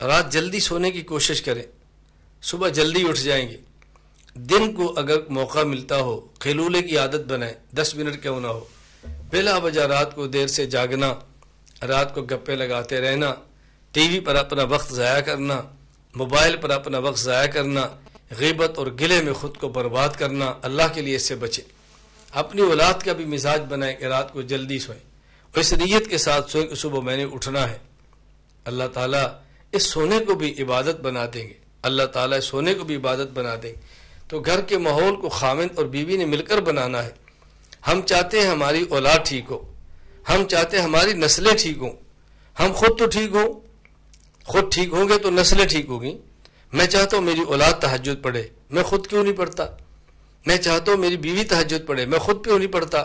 رات جلدی سونے کی کوشش کریں، صبح جلدی اٹھ جائیں گے۔ دن کو اگر موقع ملتا ہو قیلولے کی عادت بنائیں، 10 منٹ کیوں نہ ہو، بلا وجہ رات کو دیر سے جاگنا، رات کو گپے لگاتے رہنا، ٹی وی پر اپنا وقت ضائع کرنا، موبائل پر اپنا وقت ضائع کرنا، غیبت اور گلے میں خود کو برباد کرنا، اللہ کے لیے اس سے بچیں۔ اپنی اولاد کا بھی مزاج بنائیں کہ رات کو جلدی سوئیں، اور اس نیت کے ساتھ سوئیں کہ صبح میں نے اٹھنا ہے۔ اللہ تعالیٰ اس سونے کو بھی عبادت بنا دیں گے، اللہ تعالیٰ اس سونے کو بھی عبادت بنا دیں گے۔ تو گھر کے ماحول کو خاوند اور بیوی نے مل کر بنانا ہے۔ ہم چاہتے ہیں ہماری اولاد ٹھیک ہو، ہم چاہتے ہیں ہماری نسلیں ٹھیک ہوں، ہم خود تو ٹھیک ہوں، خود ٹھیک ہوں گے تو نسلیں ٹھیک ہوگی۔ میں چاہتا ہوں میری اولاد تہجد پڑھے، میں خود کیوں نہیں پڑھتا؟ میں چاہتا ہوں میری بیوی تہجد پڑھے، میں خود کیوں نہیں پڑھتا؟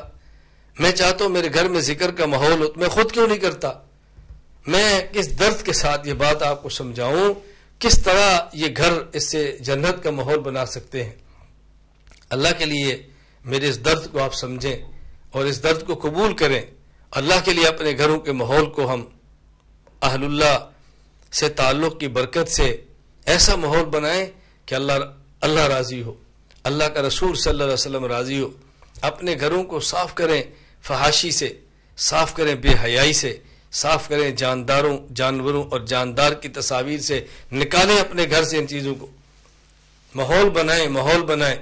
میں چاہتا ہوں میرے گھر میں ذکر کا ماحول ہو، میں خود کیوں نہیں کرتا؟ میں کس درد کے ساتھ یہ بات آپ کو سمجھاؤں، کس طرح یہ گھر اس سے جنت کا ماحول بنا سکتے ہیں۔ اللہ کے لیے میرے اس درد کو آپ سمجھیں اور اس درد کو قبول کریں۔ اللہ کے لیے اپنے گھروں کے ماحول کو ہم اہل اللہ سے تعلق کی برکت سے ایسا ماحول بنائیں کہ اللہ راضی ہو، اللہ کا رسول صلی اللہ علیہ وسلم راضی ہو۔ اپنے گھروں کو صاف کریں فحاشی سے، صاف کریں بے حیائی سے، صاف کریں جانوروں اور جاندار کی تصاویر سے، نکالیں اپنے گھر سے ان چیزوں کو۔ ماحول بنائیں،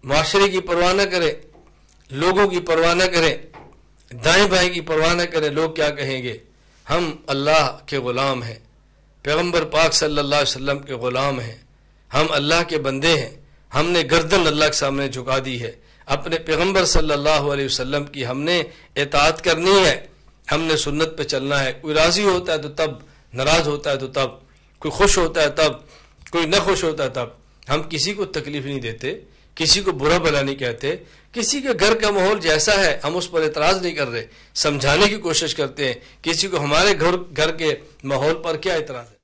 معاشرے کی پرواہ نہ کریں، لوگوں کی پرواہ نہ کریں، دائیں بائیں کی پرواہ نہ کریں، لوگ کیا کہیں گے۔ ہم اللہ کے غلام ہیں، پیغمبر پاک صلی اللہ علیہ وسلم کے غلام ہیں، ہم اللہ کے بندے ہیں، ہم نے گردن اللہ کے سامنے جھکا دی ہے، اپنے پیغمبر صلی اللہ علیہ وسلم کی ہم نے اطاعت کرنی ہے، ہم نے سنت پہ چلنا ہے۔ کوئی راضی ہوتا ہے تو تب، ناراض ہوتا ہے تو تب، کوئی خوش ہوتا ہے تب، کوئی نہ خوش ہوتا ہے تب۔ ہم کسی کو تکلیف نہیں دیتے، کسی کو برا بھلا نہیں کہتے، کسی کے گھر کا ماحول جیسا ہے ہم اس پر اعتراض نہیں کر رہے، سمجھانے کی کوشش کرتے ہیں۔ کسی کو ہمارے گھر کے ماحول پر کیا اعتراض ہے؟